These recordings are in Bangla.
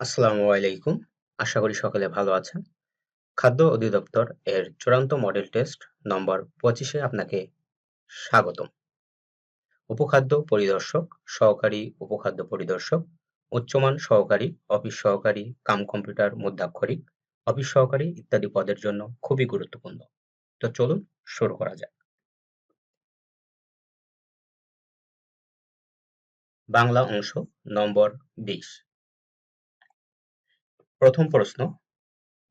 আসসালামু আলাইকুম। আশা করি সকলে ভালো আছেন। খাদ্য অধিদপ্তর এর চূড়ান্ত মডেল টেস্ট নম্বর 25 এ আপনাকে স্বাগতম। উপখাদ্য পরিদর্শক, সহকারী উপখাদ্য পরিদর্শক, উচ্চমান সহকারী, অফিস সহকারী কাম কম্পিউটার মধ্যাক্ষরিক, অফিস সহকারী ইত্যাদি পদের জন্য খুবই গুরুত্বপূর্ণ। তো চলুন শুরু করা যাক। বাংলা অংশ নম্বর 20। প্রথম প্রশ্ন,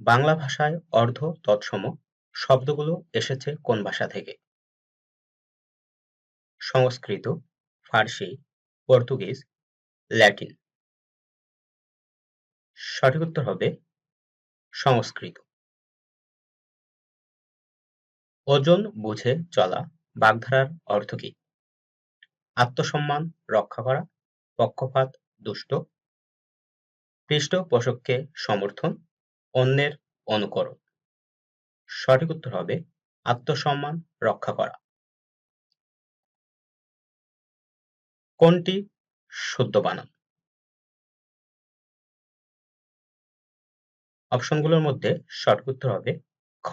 বাংলা ভাষায় অর্ধ তৎসম শব্দগুলো এসেছে কোন ভাষা থেকে? সংস্কৃত, ফার্সি, পর্তুগিজ, ল্যাটিন। সঠিক উত্তর হবে সংস্কৃত। ওজন বুঝে চলা বাগধারার অর্থ কি? আত্মসম্মান রক্ষা করা, পক্ষপাত দুষ্ট, পৃষ্ঠপোষককে সমর্থন, অন্যের অনুকরণ। সঠিক উত্তর হবে আত্মসম্মান রক্ষা করা। কোনটি শুদ্ধ বানান? অপশনগুলোর মধ্যে সঠিক উত্তর হবে খ।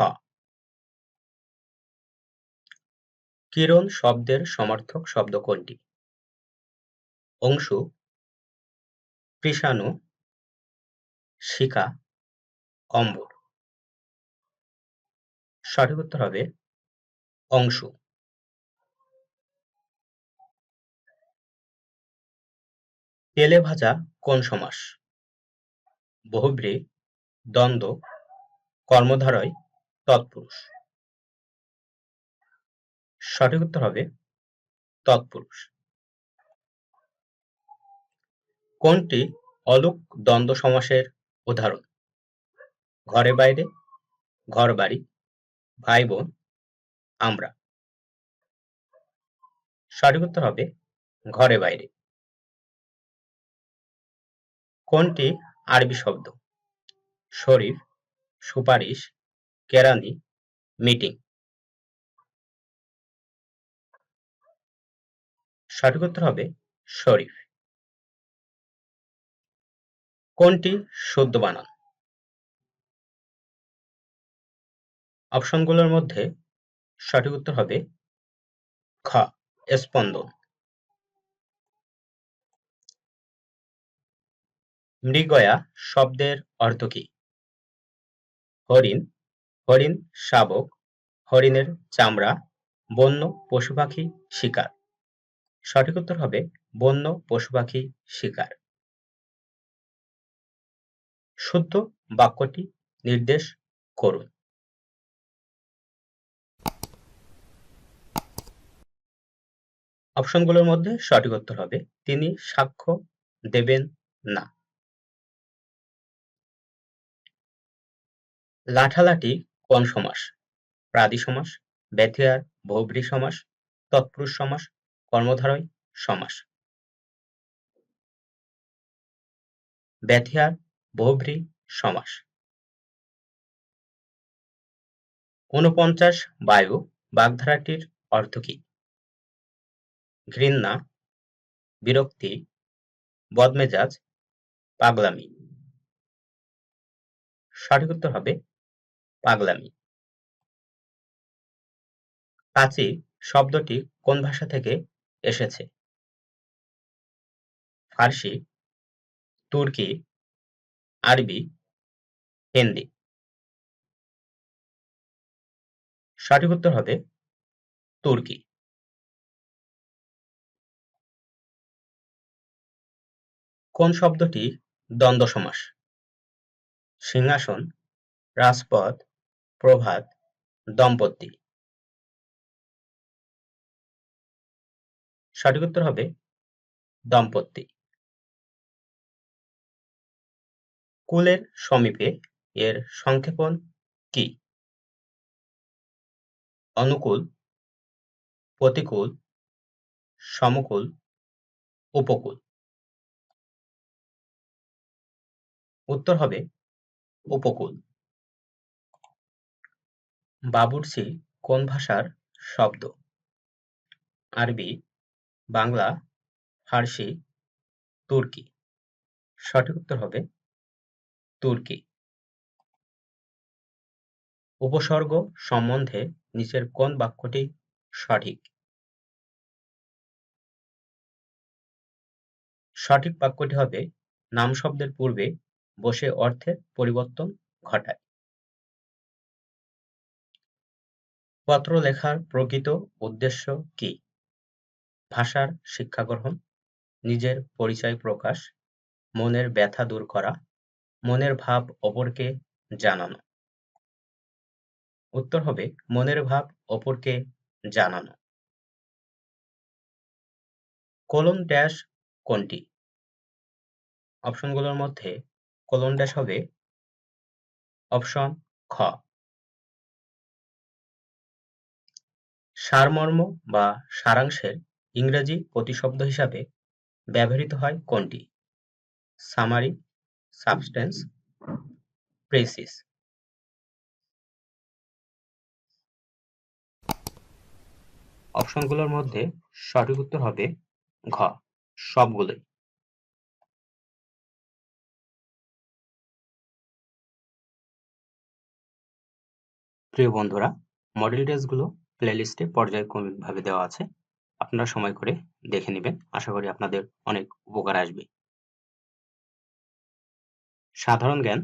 কিরণ শব্দের সমার্থক শব্দ কোনটি? অংশু, কৃষাণু, শিখা, অম্বর। সঠিক উত্তর হবে অংশু। তেলে ভাজা কোন সমাস? বহুব্রী, দ্বন্দ্ব, কর্মধারয়, তৎপুরুষ। সঠিক উত্তর হবে তৎপুরুষ। কোনটি অলুক দ্বন্দ্ব সমাসের উদাহরণ? ঘরে বাইরে, ঘর বাড়ি, ভাই বোন, আমরা। সঠিক উত্তর হবে ঘরে বাইরে। কোনটি আরবি শব্দ? শরীফ, সুপারিশ, কেরানি, মিটিং। সঠিক উত্তর হবে শরীফ। কোনটি শুদ্ধ বানান? অপশনগুলোর মধ্যে সঠিক উত্তর হবে খ, স্পন্দন। মৃগয়া শব্দের অর্থ কি? হরিণ, হরিণ শাবক, হরিণের চামড়া, বন্য পশু পাখি শিকার। সঠিক উত্তর হবে বন্য পশু পাখি শিকার। শুদ্ধ বাক্যটি নির্দেশ করুন। অপশনগুলোর মধ্যে সঠিক উত্তর হবে তিনি সাক্ষ্য দেবেন না। লাঠালাঠি কোন সমাস? প্রাদি সমাস, ব্যথিয়ার বহুব্রী সমাস, তৎপুরুষ সমাস, কর্মধারয় সমাস। ব্যথিয়ার বহুব্রী সমাস। ৪৯ বায়ু বাগধারাটির অর্থ কি? ঘৃণা, বিরক্তি, বদমেজাজ, পাগলামি। সঠিক উত্তর হবে পাগলামি। কাচি শব্দটি কোন ভাষা থেকে এসেছে? ফার্সি, তুর্কি, আরবি, হিন্দি। সঠিক উত্তর হবে তুর্কি। কোন শব্দটি দ্বন্দ্ব সমাস? সিংহাসন, রাজপথ, প্রভাত, দম্পতি। সঠিক উত্তর হবে দম্পতি। কুলের সমীপে এর সংক্ষেপণ কি? অনুকূল, প্রতিকূল, সমকূল, উপকূল। উত্তর হবে উপকূল। বাবুর্চি কোন ভাষার শব্দ? আরবি, বাংলা, ফার্সি, তুর্কি। সঠিক উত্তর হবে তুর্কি। উপসর্গ সম্বন্ধে নিচের কোন বাক্যটি সঠিক? সঠিক বাক্যটি হবে নাম শব্দের পূর্বে বসে অর্থের পরিবর্তন ঘটায়। পত্র লেখার প্রকৃত উদ্দেশ্য কি? ভাষার শিক্ষা গ্রহণ, নিজের পরিচয় প্রকাশ, মনের ব্যথা দূর করা, মনের ভাব অপরকে জানানো। উত্তর হবে মনের ভাব অপরকে জানানো। কোলন ড্যাশ কোনটি? অপশনগুলোর মধ্যে কোলন ড্যাশ হবে অপশন খ। সারমর্ম বা সারাংশের ইংরেজি প্রতিশব্দ হিসাবে ব্যবহৃত হয় কোনটি? Summary, substance, precis. অপশনগুলোর মধ্যে সঠিক উত্তর হবে ঘ, সবগুলোই। প্রিয় বন্ধুরা, মডেল টেস্টগুলো প্লেলিস্টে পর্যায়ক্রমিকভাবে দেওয়া আছে, আপনারা সময় করে দেখে নেবেন। আশা করি আপনাদের অনেক উপকার আসবে। সাধারণ জ্ঞান,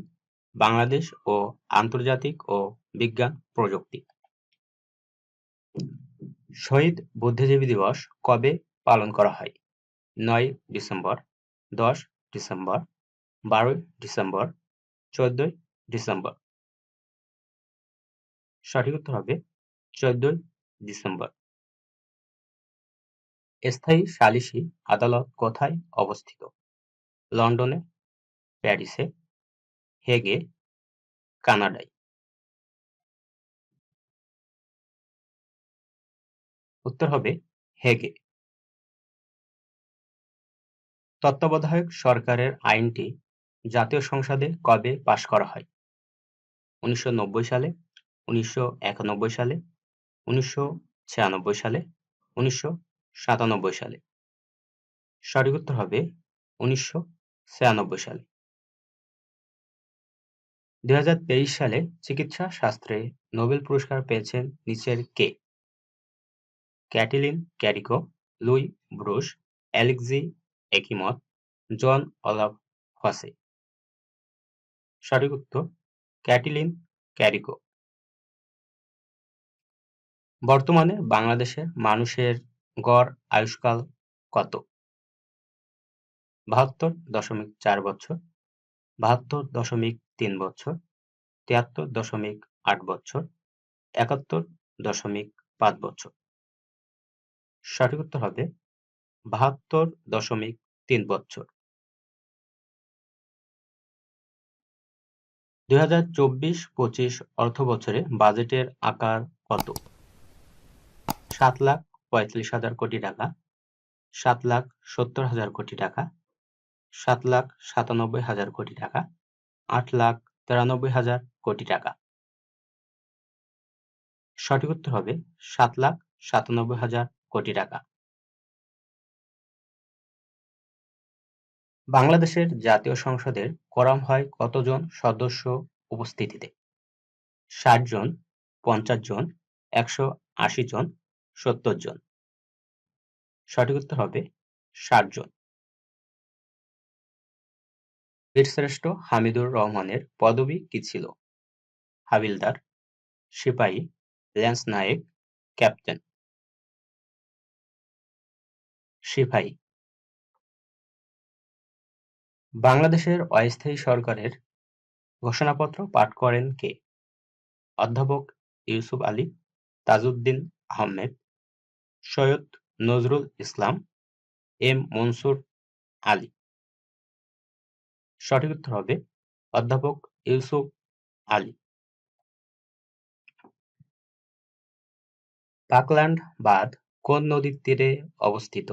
বাংলাদেশ ও আন্তর্জাতিক ও বিজ্ঞান প্রযুক্তি। শহীদ বুদ্ধিজীবী দিবস কবে পালন করা হয়? 9 ডিসেম্বর, 10 ডিসেম্বর, 12 ডিসেম্বর, 14 ডিসেম্বর। সঠিক উত্তর হবে 14 ডিসেম্বর। স্থায়ী সালিসি আদালত কোথায় অবস্থিত? লন্ডনে, প্যারিসে, হেগে, কানাডায়। উত্তর হবে হেগে। তত্ত্বাবধায়ক সরকারের আইনটি জাতীয় সংসদে কবে পাশ করা হয়? 1990 সালে, 1991 সালে, 1996 সালে, 1997 সালে। সঠিক উত্তর হবে 1996 সালে। 2023 সালে চিকিৎসা শাস্ত্রে নোবেল পুরস্কার পেয়েছেন নিচের কে? ক্যাটিলিন ক্যারিকো, লুই ব্রুশ, অ্যালেক্সি একিমথ, জন অলাভ হসে। সঠিক উত্তর ক্যাটিলিন ক্যারিকো। বর্তমানে বাংলাদেশের মানুষের গড় আয়ুষ্কাল কত? 72.4 বছর, 72.3 বছর, 73.8 বছর, 71.5 বছর। সঠিক উত্তর হবে 72.3 বছর। 2024-25 অর্থবছরে বাজেটের আকার কত? 7,45,000 কোটি টাকা, 7,70,000 কোটি টাকা, 7,97,000 কোটি টাকা, 8,93,000 কোটি টাকা। সঠিক উত্তর হবে 7,97,000 কোটি টাকা। বাংলাদেশের জাতীয় সংসদের কোরাম হয় কতজন সদস্য উপস্থিতিতে? 60 জন, 50 জন, 180 জন, 70 জন। সঠিক উত্তর হবে 60 জন। বীরশ্রেষ্ঠ হামিদুর রহমানের পদবি কি ছিল? হাবিলদার, সিপাহী, ল্যান্স নায়েক, ক্যাপ্টেন। সিপাহী। বাংলাদেশের অস্থায়ী সরকারের ঘোষণাপত্র পাঠ করেন কে? অধ্যাপক ইউসুফ আলী, তাজউদ্দিন আহমেদ, সৈয়দ নজরুল ইসলাম, এম মনসুর আলী। সঠিক উত্তর হবে অধ্যাপক ইউসুফ আলী। পাকল্যান্ড বাঁধ কোন নদীর তীরে অবস্থিত?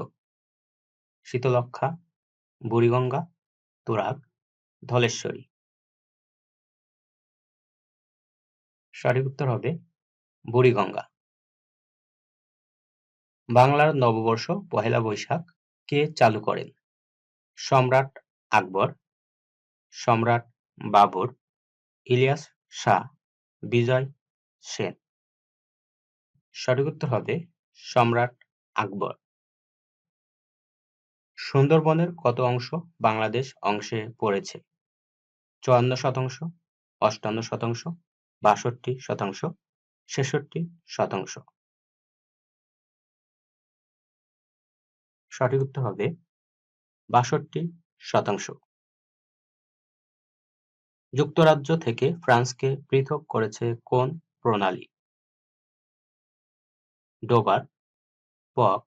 শীতলক্ষ্যা, বুড়িগঙ্গা, তুরাগ, ধলেশ্বরী। সঠিক উত্তর হবে বুড়িগঙ্গা। বাংলার নববর্ষ পহেলা বৈশাখ কে চালু করেন? সম্রাট আকবর, সম্রাট বাবর, ইলিয়াস শাহ, বিজয় সেন। সঠিক উত্তর হবে সম্রাট আকবর। সুন্দরবনের কত অংশ বাংলাদেশ অংশে পড়েছে? ৫৪%, ৫৮%, ৬২%, ৬৬%। সঠিক উত্তর হবে ৬২%। যুক্তরাজ্য থেকে ফ্রান্সকে পৃথক করেছে কোন প্রণালী? ডোবার, পক,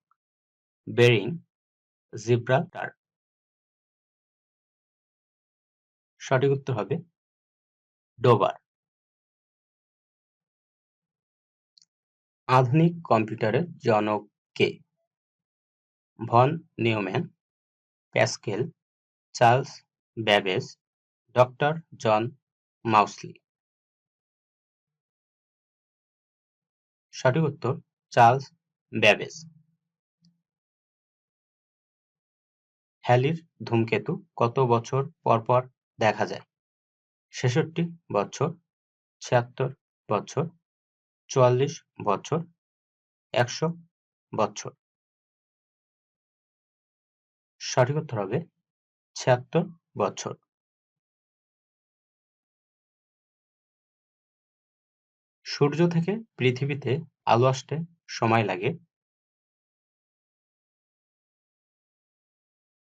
বেরিং, জিব্রাল্টার। সঠিক উত্তর হবে ডোবার। আধুনিক কম্পিউটারের জনক কে? Von Neumann, Pascal, Charles Babbage, doctor John Mauchly. সঠিক উত্তর চার্লস ব্যাবেজ। হ্যালির ধূমকেতু কত বছর পরপর দেখা যায়? ৬৬ বছর, ৭৬ বছর, ৪৪ বছর, ১০০ বছর। সঠিক উত্তর হবে ৭৬ বছর। সূর্য থেকে পৃথিবীতে আলো আসতে সময় লাগে?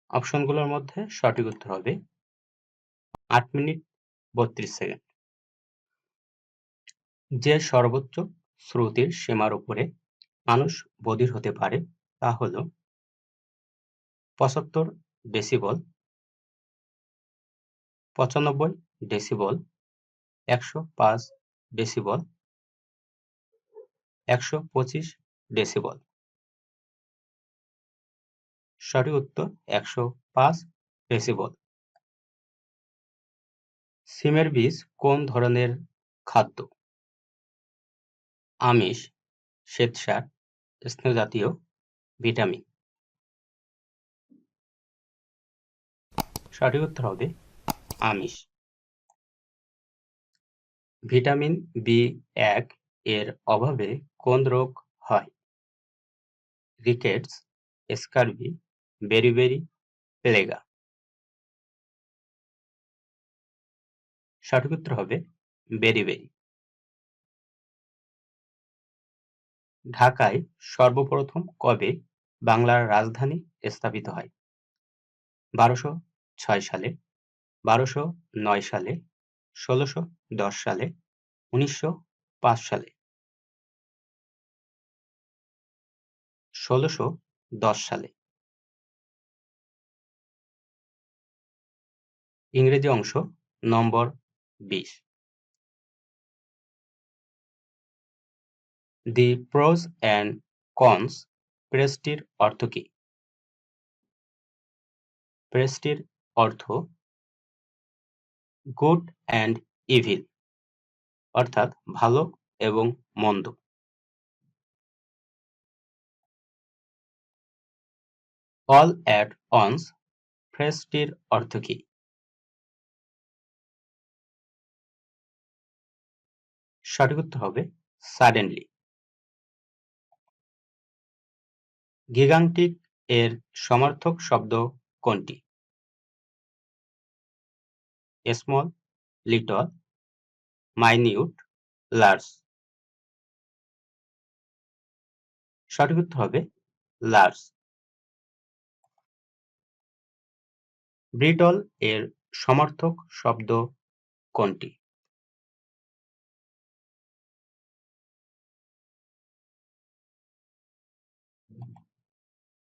অপশনগুলোর মধ্যে সঠিক উত্তর হবে ৮ মিনিট ৩২ সেকেন্ড। যে সর্বোচ্চ শ্রুতির সীমার উপরে মানুষ বধির হতে পারে তা হল ৭৫ ডেসিবল, ৯৫ ডেসিবল, ১০৫ ডেসিবল, ১২৫ ডেসিবল। সঠিক উত্তর ১০৫ ডেসিবল। সিমের বীজ কোন ধরনের খাদ্য? আমিষ, শ্বেতসার, স্নেহজাতীয়, ভিটামিন। সঠিক উত্তর হবে আমিষ। ভিটামিন বি১ এর অভাবে কোন রোগ হয়? Rickets, scurvy, beriberi, plague. সঠিক উত্তর হবে বেরিবেরি। ঢাকায় সর্বপ্রথম কবে বাংলার রাজধানী স্থাপিত হয়? ১২০৬ সালে, ১২০৯ সালে, ১৬১০ সালে, ১৯০৫ সালে। ১৬১০ সালে। ইংরেজি অংশ নম্বর ২০। দি প্রোস অ্যান্ড কনস প্রেসটির অর্থ কি? প্রেসটির অর্থ গুড অ্যান্ড ইভিল, অর্থাৎ ভালো এবং মন্দ। অল অ্যাট অনস ফ্রেসটির অর্থ কি? সঠিক উত্তর হবে সাডেনলি। গিগান্টিক এর সমার্থক শব্দ কোনটি? Small, little, minute, large. সঠিক উত্তর হবে লার্জ। ব্রিটল এর সমার্থক শব্দ কোনটি?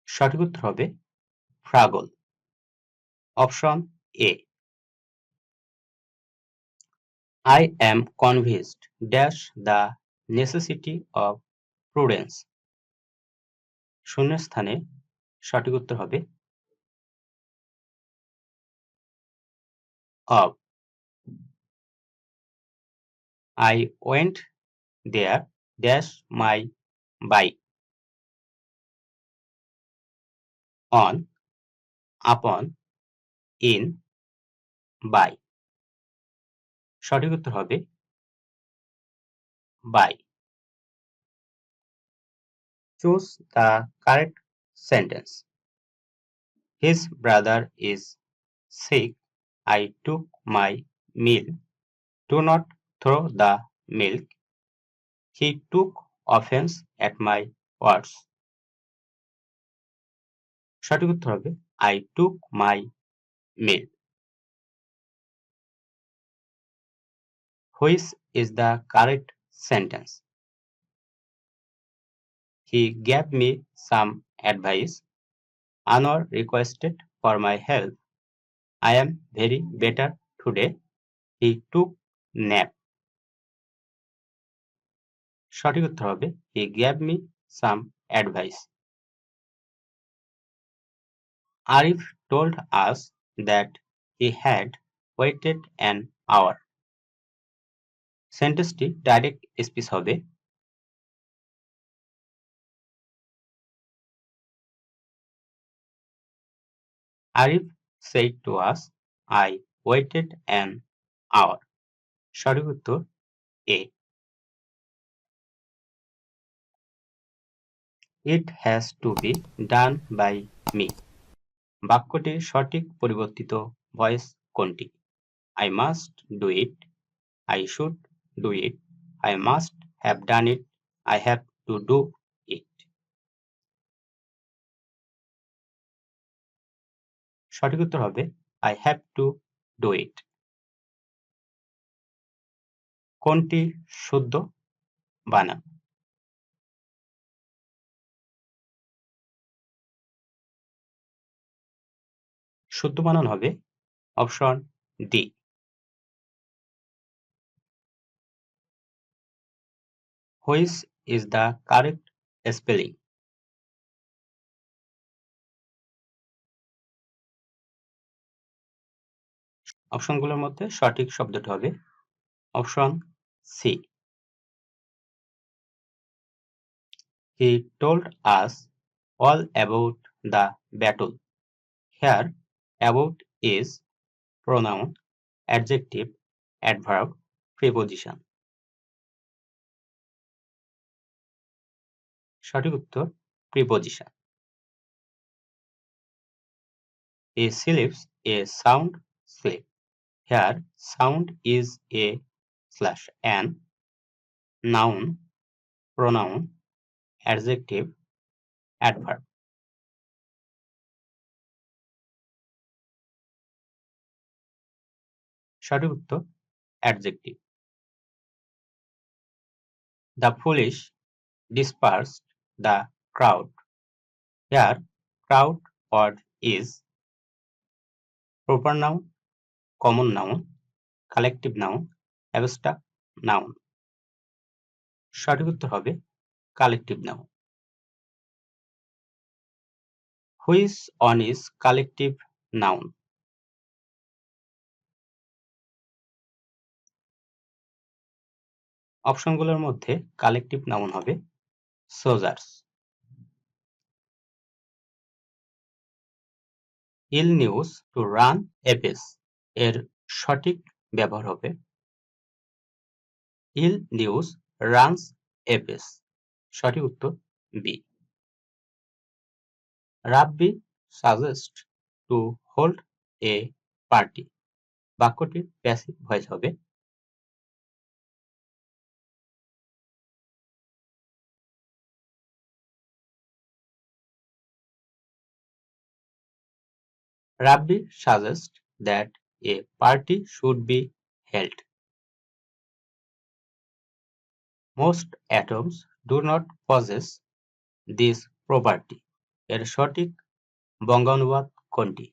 সঠিক উত্তর হবে fragile. Option A. I am convinced dash the necessity of prudence. শূন্যস্থানে সঠিক উত্তর হবে of. I went there dash my bike on, upon, in, by. সঠিক উত্তর হবে by. Choose the correct sentence. His brother is sick. I took my meal. Do not throw the milk. He took offense at my words. সঠিক উত্তর হবে I took my meal. Which is the correct sentence? He gave me some advice. Anwar requested for my help. I am very better today. He took nap. সঠিক উত্তর হবে He gave me some advice. Arif told us that he had waited an hour. সেন্টেন্সটি ডাইরেক্ট স্পিচ হবে Arif said to us, I waited an hour. সঠিক উত্তর A. It has to be done by me. বাক্যটির সঠিক পরিবর্তিত ভয়েস কোনটি? I must do it. I should do it. I must have done it. I have to do it. সঠিক উত্তর হবে I have to do it. কোনটি শুদ্ধ বানান? শুদ্ধ বানান হবে option D. Which is the correct spelling? অপশনগুলোর মধ্যে সঠিক শব্দটি হবে option C. He told us all about the battle. Here, about is pronoun, adjective, adverb, preposition. সঠিক উত্তর preposition. A sleeps, a sound sleep. Here, sound is a/an, noun, pronoun, adjective, adverb. সঠিক উত্তর adjective. The foolish dispersed the crowd. Here, crowd word is proper noun, common noun, collective noun, abstract noun. সঠিক উত্তর হবে collective noun. Which one is collective noun? অপশনগুলোর মধ্যে কালেকটিভ নাউন হবে soldiers. Ill news to run apace এর সঠিক ব্যবহার হবে ইল নিউজ রানস এপিস। সঠিক উত্তর B. Rabbi suggest to hold a party বাক্যটির প্যাসিভ ভয়েস হবে Rabbi suggests that a party should be held. Most atoms do not possess this property. এর সঠিক বঙ্গানুবাদ কোনটি?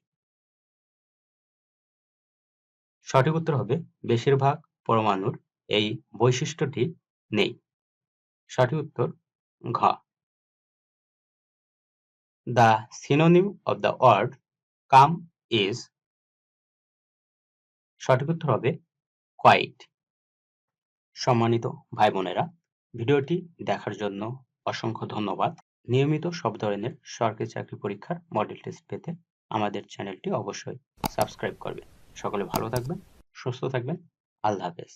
সঠিক উত্তর হবে বেশিরভাগ পরমাণুর এই বৈশিষ্ট্যটি নেই। সঠিক উত্তর ঘ। The synonym of the word calm is সঠিক উত্তর হবে quiet. সম্মানিত ভাই বোনেরা, ভিডিওটি দেখার জন্য অসংখ্য ধন্যবাদ। নিয়মিত সব ধরনের সরকারি চাকরি পরীক্ষার মডেল টেস্ট পেতে আমাদের চ্যানেলটি অবশ্যই সাবস্ক্রাইব করবেন। সকলে ভালো থাকবেন, সুস্থ থাকবেন। আল্লাহ হাফেজ।